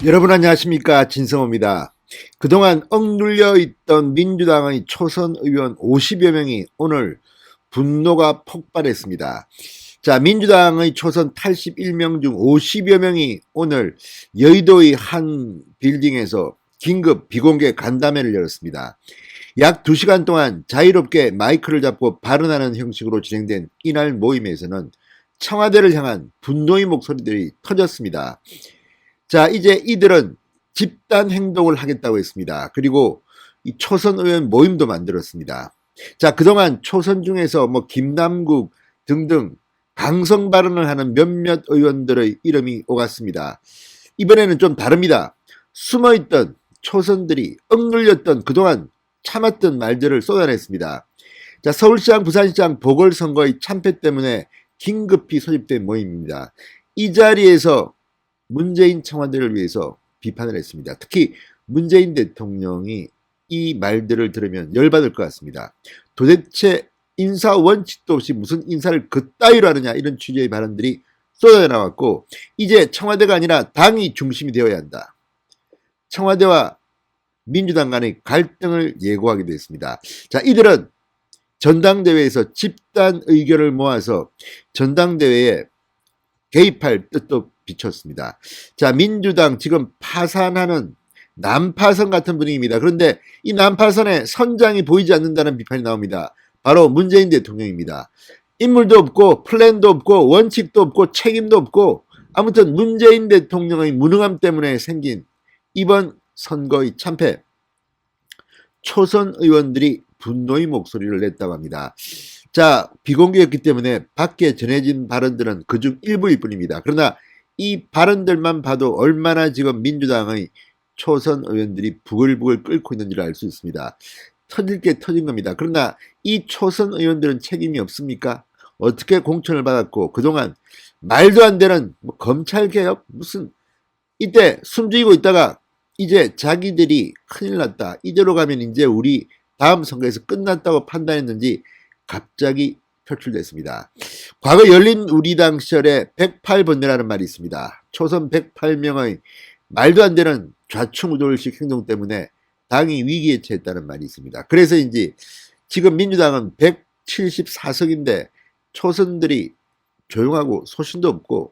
여러분 안녕하십니까, 진성호입니다. 그동안 억눌려 있던 민주당의 초선 의원 50여 명이 오늘 분노가 폭발했습니다. 자, 민주당의 초선 81명 중 50여 명이 오늘 여의도의 한 빌딩에서 긴급 비공개 간담회를 열었습니다. 약 2시간 동안 자유롭게 마이크를 잡고 발언하는 형식으로 진행된 이날 모임에서는 청와대를 향한 분노의 목소리들이 터졌습니다. 자, 이제 이들은 집단 행동을 하겠다고 했습니다. 그리고 이 초선 의원 모임도 만들었습니다. 자, 그동안 초선 중에서 김남국 등등 강성 발언을 하는 몇몇 의원들의 이름이 오갔습니다. 이번에는 좀 다릅니다. 숨어있던 초선들이 억눌렸던 그동안 참았던 말들을 쏟아냈습니다. 자, 서울시장, 부산시장 보궐선거의 참패 때문에 긴급히 소집된 모임입니다. 이 자리에서 문재인 청와대를 위해서 비판을 했습니다. 특히 문재인 대통령이 이 말들을 들으면 열받을 것 같습니다. 도대체 인사 원칙도 없이 무슨 인사를 그따위로 하느냐, 이런 취지의 발언들이 쏟아져 나왔고, 이제 청와대가 아니라 당이 중심이 되어야 한다. 청와대와 민주당 간의 갈등을 예고하기도 했습니다. 자, 이들은 전당대회에서 집단 의견을 모아서 전당대회에 개입할 뜻도 비췄습니다. 자, 민주당 지금 파산하는 난파선 같은 분위기입니다. 그런데 이 난파선에 선장이 보이지 않는다는 비판이 나옵니다. 바로 문재인 대통령입니다. 인물도 없고 플랜도 없고 원칙도 없고 책임도 없고, 아무튼 문재인 대통령의 무능함 때문에 생긴 이번 선거의 참패, 초선 의원들이 분노의 목소리를 냈다고 합니다. 자, 비공개였기 때문에 밖에 전해진 발언들은 그중 일부일 뿐입니다. 그러나 이 발언들만 봐도 얼마나 지금 민주당의 초선 의원들이 부글부글 끓고 있는지를 알 수 있습니다. 터질 게 터진 겁니다. 그러나 이 초선 의원들은 책임이 없습니까? 어떻게 공천을 받았고, 그동안 말도 안 되는 검찰개혁 무슨, 이때 숨죽이고 있다가 이제 자기들이 큰일 났다, 이대로 가면 이제 우리 다음 선거에서 끝났다고 판단했는지 갑자기 표출됐습니다. 과거 열린 우리당 시절에 108번뇌라는 말이 있습니다. 초선 108명의 말도 안 되는 좌충우돌식 행동 때문에 당이 위기에 처했다는 말이 있습니다. 그래서인지 지금 민주당은 174석인데 초선들이 조용하고 소신도 없고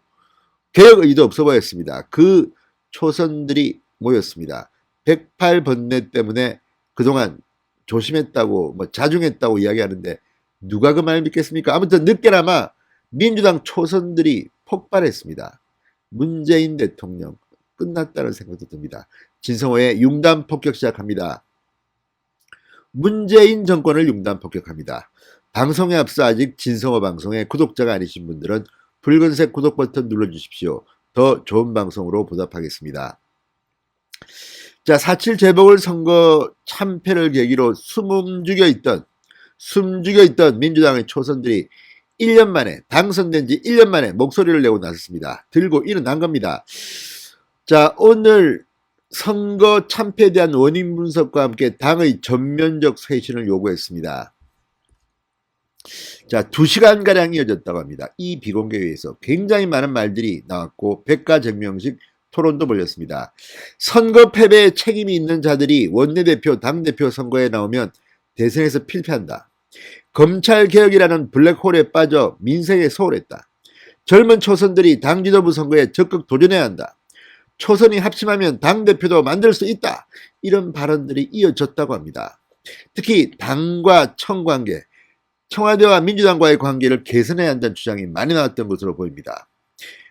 개혁 의지도 없어 보였습니다. 그 초선들이 모였습니다. 108번뇌 때문에 그동안 조심했다고 자중했다고 이야기하는데 누가 그 말 믿겠습니까? 아무튼 늦게나마 민주당 초선들이 폭발했습니다. 문재인 대통령 끝났다는 생각도 듭니다. 진성호의 융단 폭격 시작합니다. 문재인 정권을 융단 폭격합니다. 방송에 앞서 아직 진성호 방송의 구독자가 아니신 분들은 붉은색 구독 버튼 눌러주십시오. 더 좋은 방송으로 보답하겠습니다. 자, 4.7 재보궐선거 참패를 계기로 숨죽여 있던 민주당의 초선들이 1년 만에, 당선된 지 1년 만에 목소리를 내고 나섰습니다. 들고 일어난 겁니다. 자, 오늘 선거 참패에 대한 원인 분석과 함께 당의 전면적 쇄신을 요구했습니다. 자, 2시간가량 이어졌다고 합니다. 이 비공개회에서 굉장히 많은 말들이 나왔고 백가정명식 토론도 벌였습니다. 선거 패배에 책임이 있는 자들이 원내대표, 당대표 선거에 나오면 대선에서 필패한다. 검찰개혁이라는 블랙홀에 빠져 민생에 소홀했다. 젊은 초선들이 당 지도부 선거에 적극 도전해야 한다. 초선이 합심하면 당대표도 만들 수 있다. 이런 발언들이 이어졌다고 합니다. 특히 당과 청관계, 청와대와 민주당과의 관계를 개선해야 한다는 주장이 많이 나왔던 것으로 보입니다.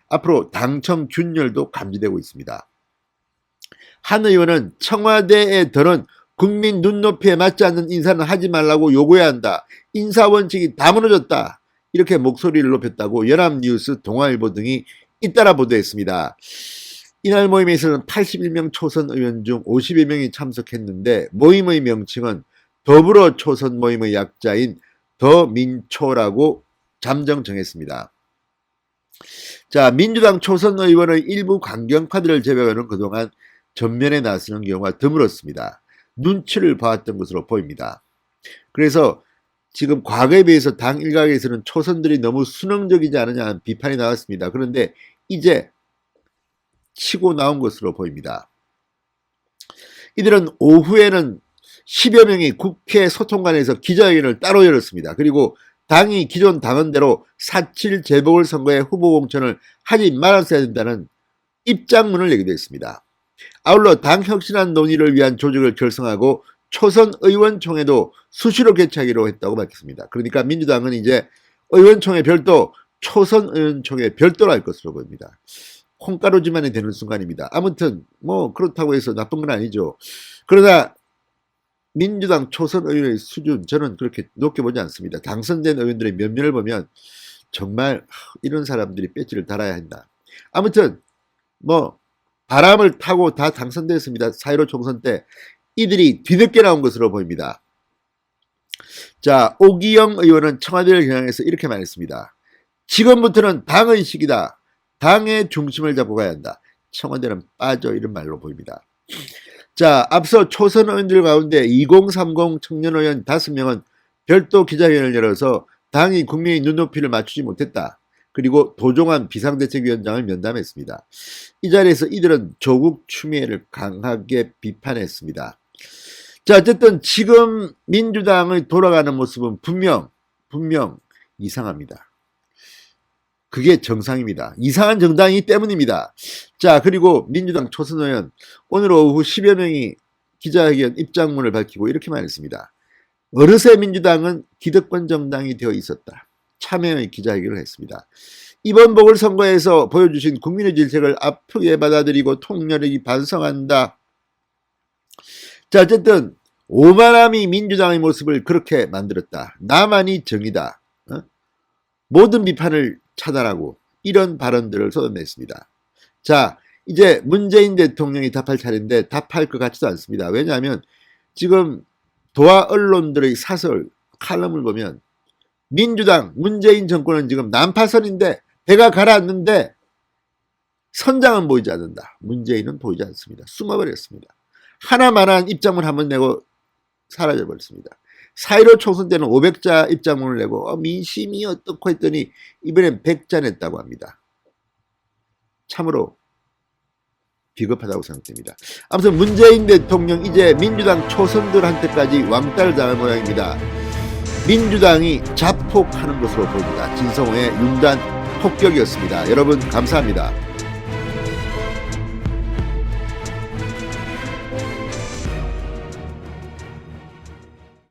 앞으로 당청 균열도 감지되고 있습니다. 한 의원은 청와대에 더는 국민 눈높이에 맞지 않는 인사는 하지 말라고 요구해야 한다. 인사원칙이 다 무너졌다. 이렇게 목소리를 높였다고 연합뉴스, 동아일보 등이 잇따라 보도했습니다. 이날 모임에서는 81명 초선 의원 중 50여 명이 참석했는데 모임의 명칭은 더불어 초선 모임의 약자인 더민초라고 잠정 정했습니다. 자, 민주당 초선 의원의 일부 강경파들을 제외하고는 그동안 전면에 나서는 경우가 드물었습니다. 눈치를 봐왔던 것으로 보입니다. 그래서 지금 과거에 비해서 당 일각에서는 초선들이 너무 순응적이지 않느냐 하는 비판이 나왔습니다. 그런데 이제 치고 나온 것으로 보입니다. 이들은 오후에는 10여 명이 국회 소통관에서 기자회견을 따로 열었습니다. 그리고 당이 기존 당헌대로 4.7 재보궐선거에 후보 공천을 하지 말았어야 된다는 입장문을 내기도 했습니다. 아울러 당 혁신안 논의를 위한 조직을 결성하고 초선 의원총회도 수시로 개최하기로 했다고 밝혔습니다. 그러니까 민주당은 이제 의원총회 별도, 초선 의원총회 별도로 할 것으로 보입니다. 콩가루지만이 되는 순간입니다. 아무튼 뭐 그렇다고 해서 나쁜 건 아니죠. 그러나 민주당 초선 의원의 수준, 저는 그렇게 높게 보지 않습니다. 당선된 의원들의 면면을 보면 정말 이런 사람들이 배지를 달아야 한다. 아무튼 뭐 바람을 타고 다 당선됐습니다. 4.15 총선 때 이들이 뒤늦게 나온 것으로 보입니다. 자, 오기영 의원은 청와대를 겨냥해서 이렇게 말했습니다. 지금부터는 당헌식이다. 당의 중심을 잡고 가야 한다. 청와대는 빠져, 이런 말로 보입니다. 자, 앞서 초선 의원들 가운데 2030 청년 의원 5명은 별도 기자회견을 열어서 당이 국민의 눈높이를 맞추지 못했다. 그리고 도종환 비상대책위원장을 면담했습니다. 이 자리에서 이들은 조국 추미애를 강하게 비판했습니다. 자, 어쨌든 지금 민주당의 돌아가는 모습은 분명 이상합니다. 그게 정상입니다. 이상한 정당이기 때문입니다. 자, 그리고 민주당 초선 의원 오늘 오후 10여 명이 기자회견 입장문을 밝히고 이렇게 말했습니다. 어느새 민주당은 기득권 정당이 되어 있었다. 참여의 기자회견을 했습니다. 이번 보궐선거에서 보여주신 국민의 질책을 아프게 받아들이고 통렬히 반성한다. 자, 어쨌든 오만함이 민주당의 모습을 그렇게 만들었다. 나만이 정의다. 모든 비판을 차단하고 이런 발언들을 쏟아냈습니다. 자, 이제 문재인 대통령이 답할 차례인데 답할 것 같지도 않습니다. 왜냐하면 지금 도하 언론들의 사설, 칼럼을 보면 민주당, 문재인 정권은 지금 난파선인데 배가 가라앉는데 선장은 보이지 않는다. 문재인은 보이지 않습니다. 숨어버렸습니다. 하나만한 입장문 한번 내고 사라져버렸습니다. 4.15 총선 때는 500자 입장문을 내고 민심이 어떻고 했더니 이번엔 100자 냈다고 합니다. 참으로 비겁하다고 생각됩니다. 아무튼 문재인 대통령 이제 민주당 초선들한테까지 왕따를 당할 모양입니다. 민주당이 자폭하는 것으로 보입니다. 진성호의 융단 폭격이었습니다. 여러분 감사합니다.